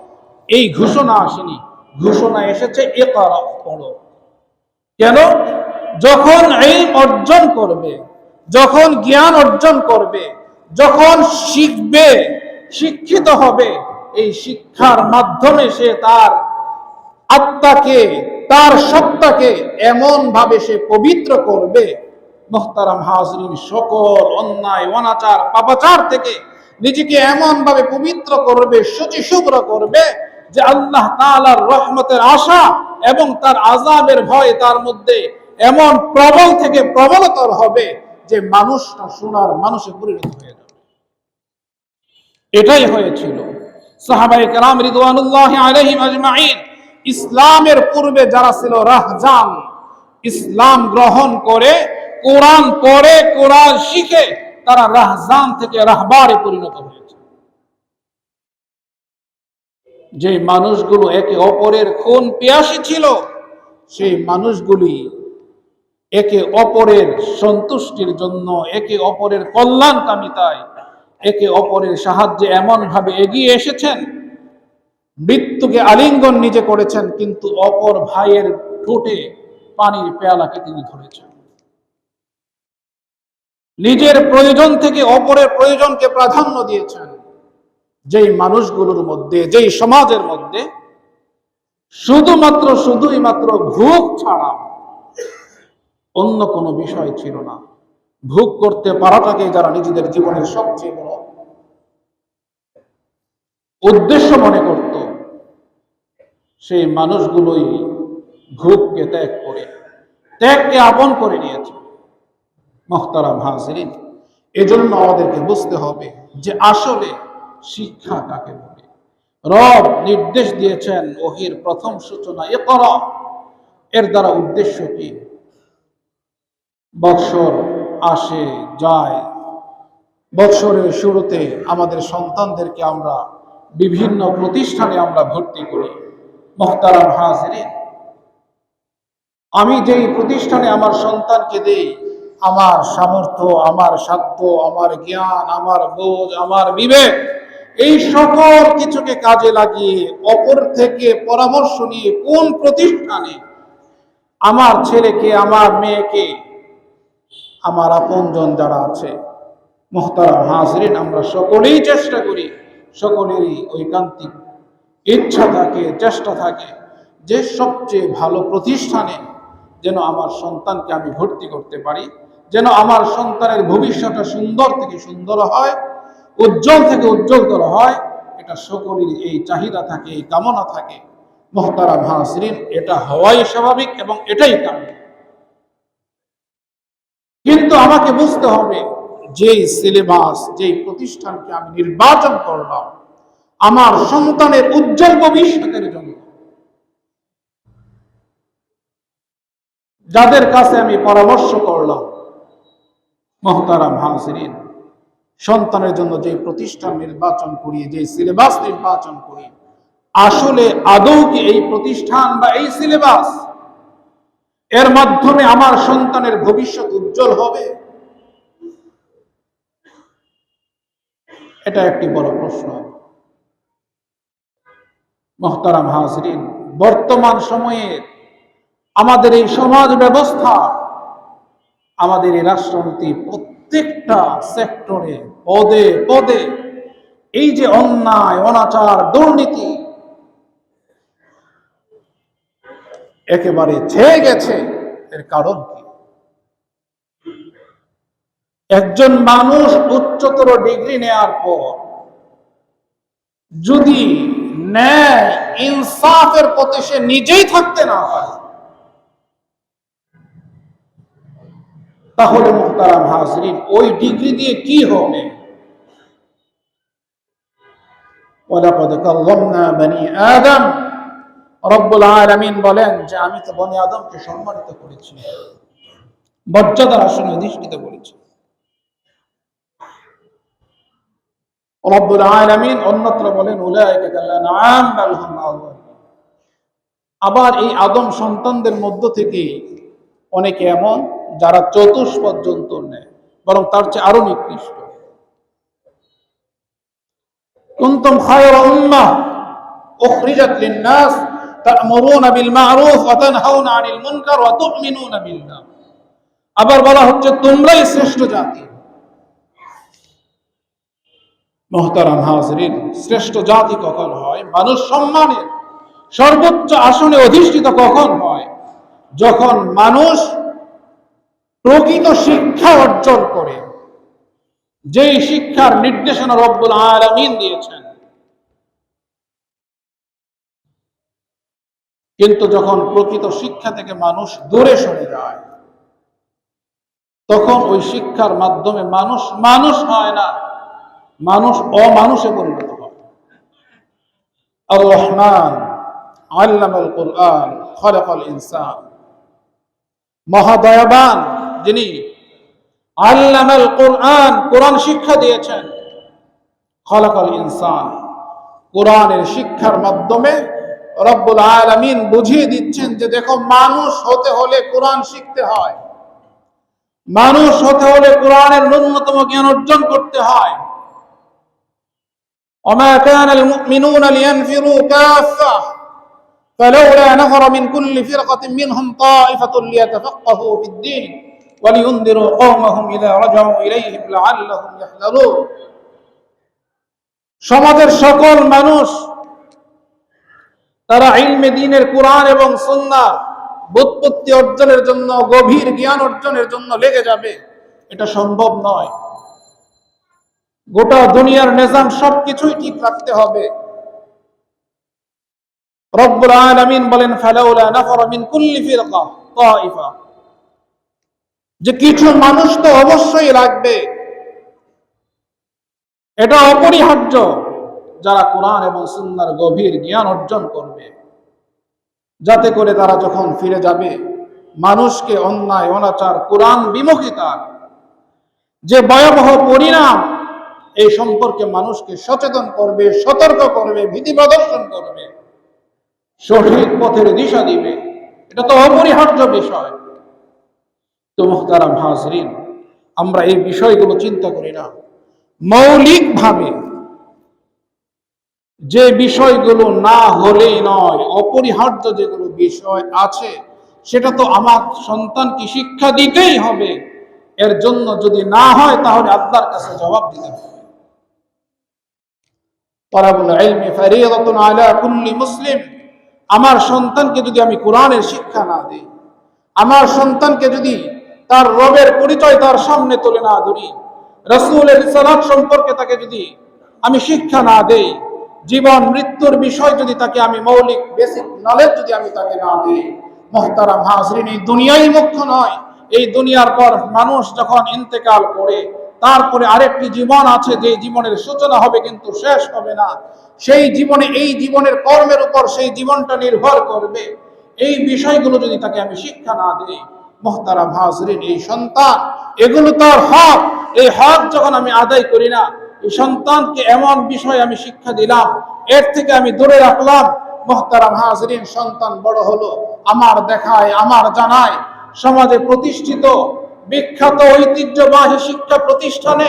এই ঘোষণা আসেনি, ঘোষণা এসেছে ইকরা, পড়ো। কেন? যখন ইলম অর্জন করবে, যখন জ্ঞান অর্জন করবে, যখন শিখবে, শিক্ষিত হবে, এই শিক্ষার মাধ্যমে সে তার আত্মাকে, তার সত্তাকে এমন ভাবে সে পবিত্র করবে, মুহতারাম হাজরিন, সকল অন্যায় অনাচার পাপাচার থেকে নিজেকে এমন ভাবে পবিত্র করবে, শুচি শুভ্র করবে যে আল্লাহ তাআলার রহমতের আশা এবং তার আযাবের ভয় তার মধ্যে এমন প্রবল থেকে প্রবলতর হবে যে মানুষটা সোনার মানুষে পরিণত হয়ে যাবে। এটাই হয়েছিল সাহাবায়ে কেরাম রিদওয়ানুল্লাহি আলাইহিম আজমাইন। ইসলামের পূর্বে যারা ছিল রাহজান, ইসলাম গ্রহণ করে, কোরআন পড়ে, কোরআন শিখে তারা রাহজান থেকে রাহবারে পরিণত হয়েছে। যে মানুষগুলো একে অপরের খুন পিয়াসী ছিল, সেই মানুষগুলি একে অপরের সন্তুষ্টির জন্য, একে অপরের কল্যাণ কামিতায়, একে অপরের সাহায্যে এমন ভাবে এগিয়ে এসেছেন, মৃত্যুকে আলিঙ্গন নিজে করেছেন, কিন্তু অপর ভাইয়ের ঠোঁটে পানির পেয়ালাকে তিনি ধরেছেন। নিজের প্রয়োজন থেকে অপরের প্রয়োজনকে প্রাধান্য দিয়েছেন। যেই মানুষগুলোর মধ্যে, যেই সমাজের মধ্যে শুধুই মাত্র ভোগ ছাড়া অন্য কোনো বিষয় ছিল না, ভোগ করতে পারাটাকে যারা নিজেদের জীবনের সবচেয়ে বড় উদ্দেশ্য মনে করত, সেই মানুষগুলোই ভোগকে ত্যাগ করে, ত্যাগকে আপন করে নিয়েছে। মুহতারাম হাজিরিন, এজন্য আমাদেরকে বুঝতে হবে যে আসলে শিক্ষা কাকে বলে। রব নির্দেশ দিয়েছেন ওহির প্রথম সূচনা ইকরা, এর দ্বারা উদ্দেশ্য কি? বৎসর আসে যায়, বৎসরের শুরুতে আমাদের সন্তানদেরকে আমরা বিভিন্ন প্রতিষ্ঠানে আমরা ভর্তি করি। মুহতারাম হাজিরিন, আমি যেই প্রতিষ্ঠানে আমার সন্তানকে দেই, আমার সামর্থ্য, আমার সাধ্য, আমার জ্ঞান, আমার বোধ, আমার বিবেক, এই সকল কিছুকে কাজে লাগিয়ে অপর থেকে পরামর্শ নিয়ে কোন প্রতিষ্ঠানে আমার ছেলেকে, আমার মেয়েকে, আমার আপনজন যারা আছে, মুহতারাম হাজরিন, আমরা সকলেই চেষ্টা করি, সকলেরই ঐকান্তিক ইচ্ছা থাকে, চেষ্টা থাকে যে সবচেয়ে ভালো প্রতিষ্ঠানে যেন আমার সন্তানকে আমি ভর্তি করতে পারি, যেন আমার সন্তানের ভবিষ্যৎটা সুন্দর থেকে সুন্দর হয়, উজ্জ্বল থেকে উজ্জ্বলতর হয়। এটা সকলেরই এই চাহিদা থাকে, এই কামনা থাকে। মুহতারাম হাজরিন, এটা হওয়াই স্বাভাবিক এবং এটাই কাম্য। কিন্তু আমাকে বুঝতে হবে, যেই সিলেবাস, যেই প্রতিষ্ঠানকে আমি নির্বাচন করলাম আমার সন্তানের উজ্জ্বল ভবিষ্যতের জন্য, যাদের কাছে আমি পরামর্শ করলাম, মুহতারাম হাজরিন, সন্তানের জন্য যে প্রতিষ্ঠান নির্বাচন করি, যে সিলেবাস নির্বাচন করি, আসলে আদৌ কি এই প্রতিষ্ঠান বা এই সিলেবাস এর মাধ্যমে আমার সন্তানের ভবিষ্যৎ উজ্জ্বল হবে? এটা একটি বড় প্রশ্ন। মুহতারাম হাজরিন, বর্তমান সময়ে আমাদের এই সমাজ ব্যবস্থা, আমাদের এই রাষ্ট্রনীতি, প্রত্যেকটা সেক্টরে পদে পদে এই যে অন্যায়, অনাচার, দুর্নীতি একেবারে ছেয়ে গেছে। এর কারণ কি? একজন মানুষ উচ্চতর ডিগ্রি নেওয়ার পর যদি ন্যায় ইনসাফের পথে সে নিজেই থাকতে না পারে, তাহলে মুহতারাম হাজরিন, ওই ডিগ্রি দিয়ে কি হবে? ওয়ালাকাদ কাররামনা বনি আদম, রব্বুল আলামিন বলেন যে আমি তো বনি আদমকে সম্মানিত করেছি, মর্যাদার আসনে অধিষ্ঠিত করেছি। রব্বুল আলামিন অন্যত্র বলেন উলাইকা কাল-আনআম বাল হুম আযাল। আবার এই আদম সন্তানদের মধ্য থেকে অনেকে এমন যারা চতুষ্পদ জন্তুর নেয়, বরং তার চেয়ে আরো নিকৃষ্ট। কুনতুম খায়রা উম্মাহ উখরিজাত লিন-নাস তা'মুরুনা বিল মা'রুফ ওয়া তানহাউনা আনিল মুনকার ওয়া তু'মিনুনা বিল্লাহ। আবার বলা হচ্ছে তোমরাই শ্রেষ্ঠ জাতি। মুহতারাম হাজরিন, শ্রেষ্ঠ জাতি কখন হয়? মানুষ সম্মানের সর্বোচ্চ আসনে অধিষ্ঠিত কখন হয়? যখন মানুষ প্রকৃত শিক্ষা অর্জন করে, যেই শিক্ষার নির্দেশনা রব্বুল আলামিন দিয়েছেন। কিন্তু যখন প্রকৃত শিক্ষা থেকে মানুষ দূরে সরে যায়, তখন ওই শিক্ষার মাধ্যমে মানুষ মানুষ হয় না, মানুষ অমানুষে পরিণত হয়। আর রহমান আল্লামাল কুরআন খালাকাল ইনসান, মহাদয়াবান যিনি আল্লামাল কুরআন, কোরআন শিক্ষা দিয়েছেন, খালাকাল ইনসান, কোরআনের শিক্ষার মাধ্যমে রব্বুল আলামিন বুঝিয়ে দিচ্ছেন যে দেখো, মানুষ হতে হলে কোরআন শিখতে হয়, মানুষ হতে হলে কোরআনের ন্যূনতম জ্ঞান অর্জন করতে হয়। وما كان المؤمنون لينفروا كافة فلولا نفر من كل فرقة منهم طائفة ليتفقهوا في الدين ولينذروا قومهم إذا رجعوا إليهم لعلهم يحذرون। সমাজের সকল মানুষ তারা ইলমে দ্বীনের কোরআন এবং সুন্নাহ বুৎপত্তি অর্জনের জন্য, গভীর জ্ঞান অর্জনের জন্য লেগে যাবে, এটা সম্ভব নয়। গোটা দুনিয়ার নিজাম সবকিছুই ঠিক রাখতে হবে। রব্বুল আলামিন বলেন ফালাউলা নাফারা মিন কুল্লি ফিরকা তাইফা, যে কিছু মানুষ তো অবশ্যই লাগবে, এটা অপরিহার্য, যারা কোরআন এবং সুন্নাহর গভীর জ্ঞান অর্জন করবে, যাতে করে তারা যখন ফিরে যাবে মানুষকে অন্যায়, অনাচার, কোরআন বিমুখিতার যে ভয়াবহ পরিণাম, এই সম্পর্কে মানুষকে সচেতন করবে, সতর্ক করবে, ভীতি প্রদর্শন করবে, সঠিক পথের দিশা দিবে। এটা তো অপরিহার্য বিষয়। তো মুহতারাম হাজরিন, আমরা এই বিষয়গুলো চিন্তা করি না। মৌলিকভাবে যে বিষয়গুলো না হলেই নয়, অপরিহার্য যেগুলো বিষয় আছে, সেটা তো আমার সন্তানকে শিক্ষা দিতেই হবে। এর জন্য যদি না হয় তাহলে আল্লাহর কাছে জবাব দিতে হবে। তালাবুল ইলমি ফারিদাতুন আলা কুল্লি মুসলিম। আমার সন্তানকে যদি আমি কোরআনের শিক্ষা না দিই, আমার সন্তানকে যদি তার রবের পরিচয় তার সামনে তুলে না ধরি, রাসূলের রিসালাত সম্পর্কে তাকে যদি আমি শিক্ষা না দেই, জীবন মৃত্যুর বিষয় যদি তাকে আমি মৌলিক বেসিক নলেজ যদি আমি তাকে না দিই, মুহতারাম হাজরিন, এই দুনিয়াই মুখ্য নয়। এই দুনিয়ার পর মানুষ যখন ইন্তেকাল করে তারপরে আরেকটি জীবন আছে, যে জীবনের সূচনা হবে কিন্তু শেষ হবে না। সেই জীবনে এই জীবনের কর্মের উপর সেই জীবনটা নির্ভর করবে। এই বিষয়গুলো যদি তাকে আমি শিক্ষা না দিই, মুহতারাম হাজরিন, এই সন্তান, এগুলো তার হক। এই হক যখন আমি আদায় করি না, এই সন্তানকে এমন বিষয় আমি শিক্ষা দিলাম, এর থেকে আমি দূরে রাখলাম, মুহতারাম হাজরিন, সন্তান বড় হলো আমার দেখায় আমার জানায় সমাজে প্রতিষ্ঠিত বিখ্যাত ঐতিহ্যবাহী শিক্ষা প্রতিষ্ঠানে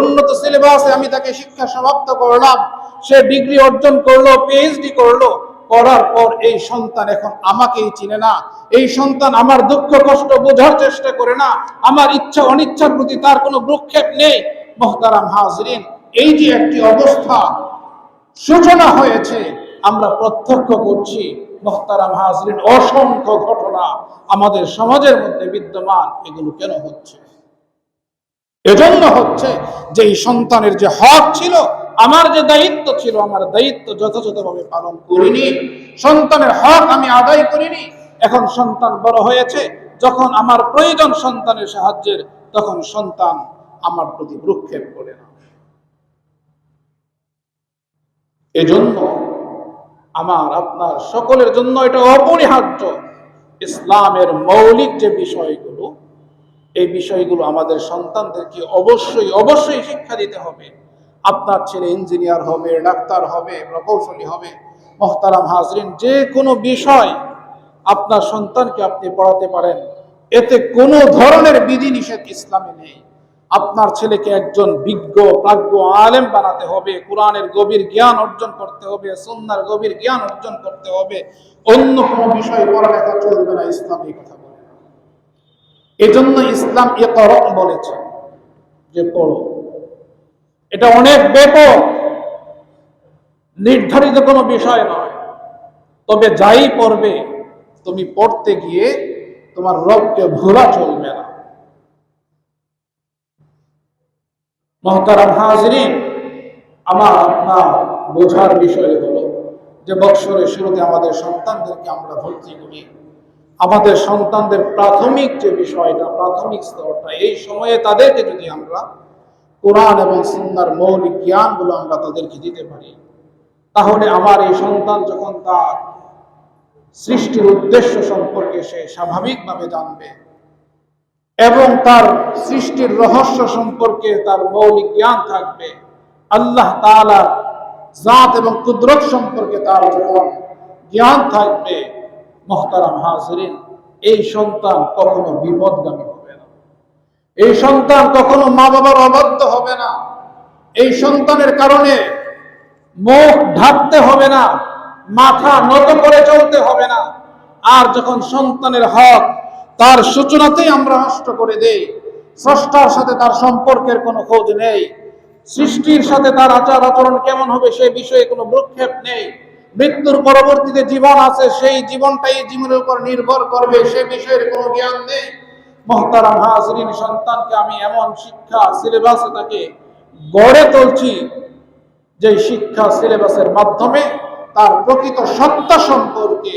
উন্নত সিলেবাসে আমি তাকে শিক্ষা সমাপ্ত করলাম, সে ডিগ্রি অর্জন করলো, পিএইচডি করলো, করার পর এই সন্তান এখন আমাকেই চিনে না। এই সন্তান আমার দুঃখ কষ্ট বোঝার চেষ্টা করে না, আমার ইচ্ছা অনিচ্ছার প্রতি তার কোনো ভ্রুক্ষেপ নেই। মুহতারাম হাজরিন, এই যে একটি অবস্থা সূচনা হয়েছে, আমরা প্রত্যক্ষ করছি। মুহতারাম হাজরিন, অসংখ্য ঘটনা আমাদের সমাজের মধ্যে বিদ্যমান। এগুলো কেন হচ্ছে? এজন্য হচ্ছে যে এই সন্তানের যে হক ছিল, আমার যে দায়িত্ব ছিল, আমার দায়িত্ব যথাযথভাবে পালন করিনি, সন্তানের হক আমি আদায় করিনি। এখন সন্তান বড় হয়েছে, যখন আমার প্রয়োজন সন্তানের সাহায্যের, তখন সন্তান আমার প্রতি ভ্রুক্ষেপ করে না। এজন্য আমার আপনার সকলের জন্য এটা অপরিহার্য, ইসলামের মৌলিক যে বিষয়গুলো, এই বিষয়গুলো আমাদের সন্তানদেরকে অবশ্যই অবশ্যই শিক্ষা দিতে হবে। আপনার ছেলে ইঞ্জিনিয়ার হবে, ডাক্তার হবে, প্রকৌশলী হবে, মুহতারাম হাজরিন, যে কোনো বিষয় আপনার সন্তানকে আপনি পড়াতে পারেন, এতে কোনো ধরনের বিধিনিষেধ ইসলামে নেই। আপনার ছেলেকে একজন বিজ্ঞ প্রাজ্ঞ আলেম বানাতে হবে, কোরআনের গভীর জ্ঞান অর্জন করতে হবে, সুন্নাহর গভীর জ্ঞান অর্জন করতে হবে, অন্য কোনো বিষয় পড়ালেখা চলবে না, ইসলাম এই কথা বলে না। এজন্য ইসলাম ইকরা বলেছে, যে পড়ো। এটা অনেক ব্যাপক, নির্ধারিত কোনো বিষয় নয়। তবে যাই পড়বে, তুমি পড়তে গিয়ে তোমার রবকে ভোলা চলবে না। মুহতারাম হাজরিন, আমার আপনার বোঝার বিষয় হলো যে বৎসরের শুরুতে আমাদের সন্তানদেরকে আমরা ভর্তি করি, আমাদের সন্তানদের প্রাথমিক যে বিষয়টা, প্রাথমিক স্তরটা, এই সময়ে তাদেরকে যদি আমরা কোরআন এবং সুন্নাহর মৌলিক জ্ঞানগুলো আমরা তাদেরকে দিতে পারি, তাহলে আমার এই সন্তান যখন তার সৃষ্টির উদ্দেশ্য সম্পর্কে সে স্বাভাবিকভাবে জানবে এবং তার সৃষ্টির রহস্য সম্পর্কে তার মৌলিক জ্ঞান থাকবে, আল্লাহ তাআলার জাত এবং কুদরত সম্পর্কে তার যখন জ্ঞান থাকবে, মুহতারাম হাজরিন, এই সন্তান কখনো বিপদগামী হবে না। এই সন্তান কখনো মা বাবার অবাধ্য হবে না। এই সন্তানের কারণে মুখ ঢাকতে হবে না, মাথা নত করে চলতে হবে না। আর যখন সন্তানের হক তার সূচনাতেই আমরা নষ্ট করে দেই, স্রষ্টার সাথে তার সম্পর্কের কোনো খোঁজ নেই, সৃষ্টির সাথে তার আচার আচরণ কেমন হবে সে বিষয়ে কোনো ভ্রুক্ষেপ নেই, মৃত্যুর পরবর্তীতে জীবন আছে, সেই জীবনটাই জীবনের উপর নির্ভর করবে, সে বিষয়ের কোনো জ্ঞান নেই, মুহতারাম হাজরিন, সন্তানকে আমি এমন শিক্ষা সিলেবাসে তাকে গড়ে তুলছি, যে শিক্ষা সিলেবাসের মাধ্যমে তার প্রকৃত সত্তা সম্পর্কে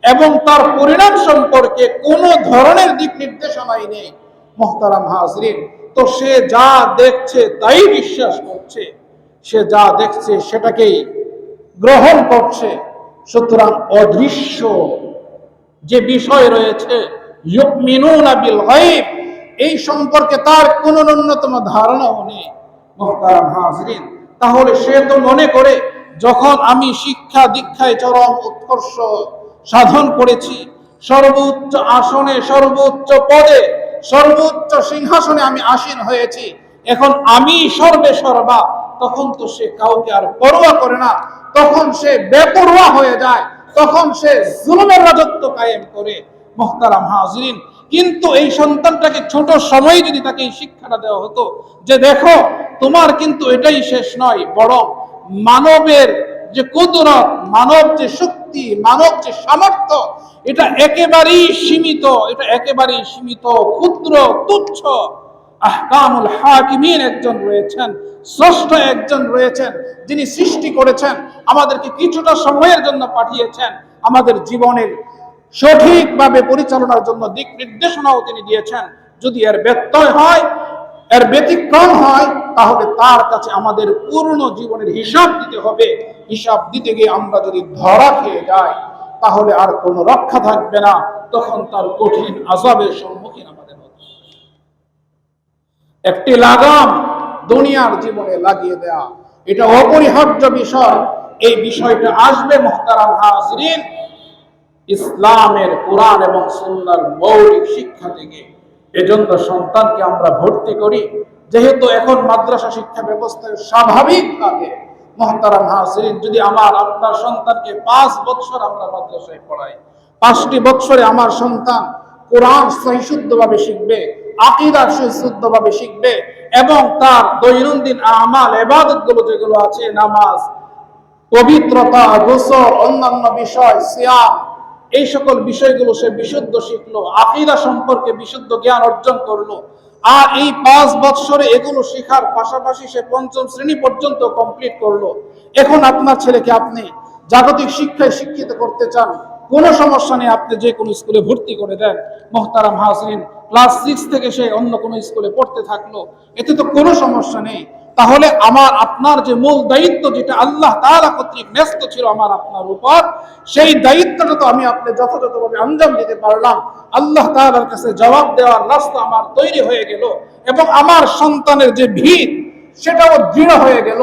এবং তার পরিণাম সম্পর্কে কোনো ধরনের দিক নির্দেশনাই নেই। মুহতারাম হাজরিন, তো সে যা দেখছে তাই বিশ্বাস করছে, সে যা দেখছে সেটাকেই গ্রহণ করছে। সুতরাং অদৃশ্য যে বিষয় রয়েছে, ইউমিনুনা বিল গায়ব, এই সম্পর্কে তার কোনো ন্যূনতম ধারণাও নেই। মুহতারাম হাজরিন, তাহলে সে তো মনে করে যখন আমি শিক্ষা দীক্ষায় চরম উৎকর্ষ সাধন করেছি, সর্বোচ্চ আসনে, সর্বোচ্চ পদে, সর্বোচ্চ সিংহাসনে আমি আসীন হয়েছি, এখন আমি সর্বে সর্বা, তখন তো সে কাউকে আর পরোয়া করে না, তখন সে বেপরোয়া হয়ে যায়, তখন সে জুলুমের রাজত্ব কায়েম করে, মুহতারাম হাজিরিন। কিন্তু এই সন্তানটাকে ছোট সময়ে যদি তাকে এই শিক্ষাটা দেওয়া হতো যে দেখো তোমার কিন্তু এটাই শেষ নয়, বরং মানবের যে কুদরত, মানব যে শক্তি, মানব যে সামর্থ্য, এটা একেবারেই সীমিত, এটা একেবারেই সীমিত, ক্ষুদ্র, তুচ্ছ। আহকামুল হাকিমিন একজন রয়েছেন, স্রষ্টা একজন রয়েছেন, যিনি সৃষ্টি করেছেন, আমাদেরকে কিছুটা সময়ের জন্য পাঠিয়েছেন, আমাদের জীবনের সঠিকভাবে পরিচালনার জন্য দিক নির্দেশনাও তিনি দিয়েছেন। যদি এর ব্যত্যয় হয়, এর ব্যতিক্রম হয়, তাহলে তার কাছে আমাদের পূর্ণ জীবনের হিসাব দিতে হবে। হিসাব দিতে গিয়ে আমরা যদি ধরা খেয়ে যাই, তাহলে আর কোনো রক্ষা থাকবে না, তখন তার কঠিন আযাবের সম্মুখীন আমাদের হতে হবে। একটি লাগাম দুনিয়ার জীবনে লাগিয়ে দেয়া, এটা অপরিহার্য বিষয়। এই বিষয়টা আসবে মুহতারাম হাজিরিন ইসলামের, কোরআন এবং সুন্নাহর মৌলিক শিক্ষা থেকে। এজন্য সন্তানকে আমরা ভর্তি করি, যেহেতু এখন মাদ্রাসা শিক্ষা ব্যবস্থায় স্বাভাবিকভাবে মুহতারাম হাজিরিন, যদি আমার আপনার সন্তানকে 5 বছর আমরা মাদ্রাসায় পড়াই, 5টি বছরে আমার সন্তান কোরআন সহিশুদ্ধভাবে শিখবে, আকীদা সহিশুদ্ধভাবে শিখবে, এবং তার দৈনন্দিন আমাল ইবাদতগুলো যেগুলো আছে, নামাজ, পবিত্রতা, গোসল, অন্যান্য বিষয়, সিয়াম, এই সকল বিষয়গুলো সে বিশুদ্ধ শিখলো, আকীদা সম্পর্কে বিশুদ্ধ জ্ঞান অর্জন করলো। আর এই 5 বছরে এগুলো শেখার পাশাপাশি সে 5ম শ্রেণী পর্যন্ত কমপ্লিট করলো। এখন আপনার ছেলেকে আপনি জাগতিক শিক্ষায় শিক্ষিত করতে চান, কোনো সমস্যা নেই, আপনি যে কোনো স্কুলে ভর্তি করে দেন। মুহতারাম হাজিরিন, ক্লাস 6 থেকে সে অন্য কোনো স্কুলে পড়তে থাকলো, এতে তো কোনো সমস্যা নেই। তাহলে আমার আপনার যে মূল দায়িত্ব, যেটা আল্লাহ তাআলা কর্তৃক ন্যস্ত ছিল আমার আপনার উপর, সেই দায়িত্বটা তো আমি আপনি যথাযথভাবে আঞ্জাম দিতে পারলাম। আল্লাহ তাআলার কাছে জবাব দেওয়ার রাস্তা আমার তৈরি হয়ে গেল, এবং আমার সন্তানের যে ভিত, সেটাও দৃঢ় হয়ে গেল।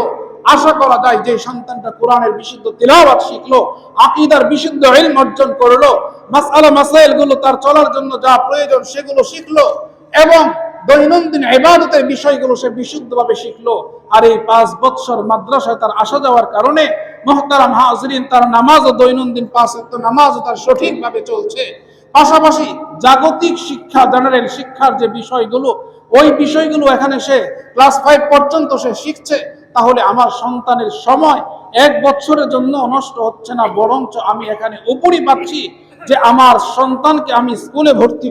আশা করা যায় যে সন্তানটা কোরআনের বিশুদ্ধ তিলাওয়াত শিখলো, আকীদার বিশুদ্ধ ইলম অর্জন করলো, মাসআলা মাসাইল গুলো তার চলার জন্য যা প্রয়োজন সেগুলো শিখলো, এবং দৈনন্দিন ইবাদতের বিষয়গুলো সে বিশুদ্ধভাবে শিখলো। আর এই 5 বছর মাদ্রাসায় তার আসা যাওয়ার কারণে মুহতারাম হাজিরিন, তার নামাজও দৈনন্দিন 5 ওয়াক্ত নামাজও তার সঠিকভাবে চলছে। পাশাপাশি জাগতিক শিক্ষা, জেনারেল শিক্ষার যে বিষয়গুলো, ওই বিষয়গুলো এখানে সে ক্লাস 5 পর্যন্ত সে শিখছে। তাহলে আমার সন্তানের সময় 1 বছরের জন্য নষ্ট হচ্ছে না, বরঞ্চ আমি এখানে উপরি পাচ্ছি যে আমার সন্তানকে আমি স্কুলে ভর্তি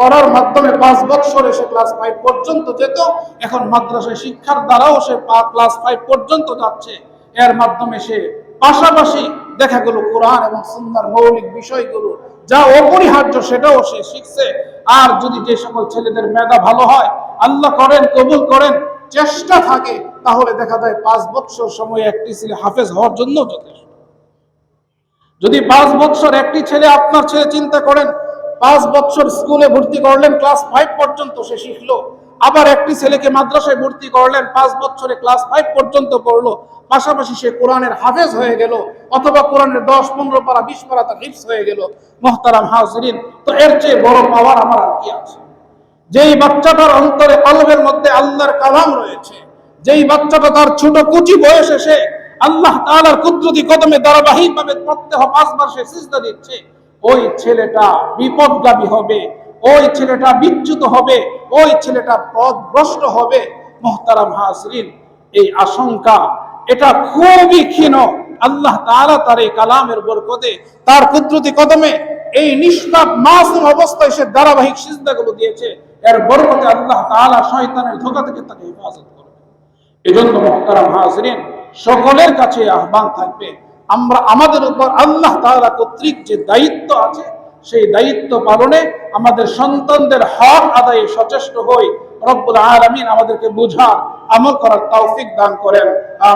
করার মাধ্যমে 5 বছরে সে ক্লাস 5 পর্যন্ত যেত, এখন মাদ্রাসায় শিক্ষার দ্বারাও সে ক্লাস 5 পর্যন্ত যাচ্ছে। এর মাধ্যমে সে পাশাপাশি দেখা গেল কোরআন এবং সুন্নাহর মৌলিক বিষয়গুলো যা অপরিহার্য সেটাও সে শিখছে। আর যদি যে সকল ছেলেদের মেধা ভালো হয়, আল্লাহ করেন, কবুল করেন, চেষ্টা থাকে, তাহলে দেখা যায় 5 বছর সময় একটি ছেলে হাফেজ হওয়ার জন্য যথেষ্ট। যদি 5 বছর একটি ছেলে, আপনার ছেলে চিন্তা করেন, 5 বছর স্কুলে ভর্তি করলেন, ক্লাস 5 পর্যন্ত সে শিখলো, আবার একটি ছেলেকে মাদ্রাসায় ভর্তি করলেন, 5 বছরে ক্লাস 5 পর্যন্ত পড়লো, পাশাপাশি সে কোরআনের হাফেজ হয়ে গেল, অথবা কোরআনের 10-15 পারা 20 পারা তার হিফজ হয়ে গেল। মুহতারাম হাজিরিন, তো এর চেয়ে বড় পাওয়ার আমার আর কি আছে? যেই বাচ্চাটার অন্তরে, কলবের মধ্যে আল্লাহর কালাম রয়েছে, যেই বাচ্চাটা তার ছোট কুচি বয়সে সে আল্লাহ তাআলার কুদরতি কদমে ধারাবাহিকভাবে প্রত্যহ 5 বার সে সিজদা দিচ্ছে, ওই ছেলেটা বিপদগামী হবে, ওই ছেলেটা বিচ্যুত হবে, ওই ছেলেটা পথভ্রষ্ট হবে। মুহতারাম হাজিরিন, এই আশঙ্কা এটা খুবই ক্ষীণ। আল্লাহ তাআলা তার এই কালামের বরকতে, তার কুদরতি কদমে এই নিষ্পাপ মাসুম অবস্থায় সে ধারাবাহিক সিজদাগুলো দিয়েছে, এর বরকতে আল্লাহ তাআলা শয়তানের ধোঁকা থেকে তাকে হেফাজত করবে। এজন্য মুহতারাম হাজিরিন, সকলের কাছে আহ্বান থাকবে, আমরা আমাদের উপর আল্লাহ তাআলা কর্তৃক যে দায়িত্ব আছে, সেই দায়িত্ব পালনে আমাদের সন্তানদের হক আদায়ে সচেষ্ট হই। রব্বুল আলামিন আমাদেরকে বুঝার, আমল করার তৌফিক দান করেন। আমিন।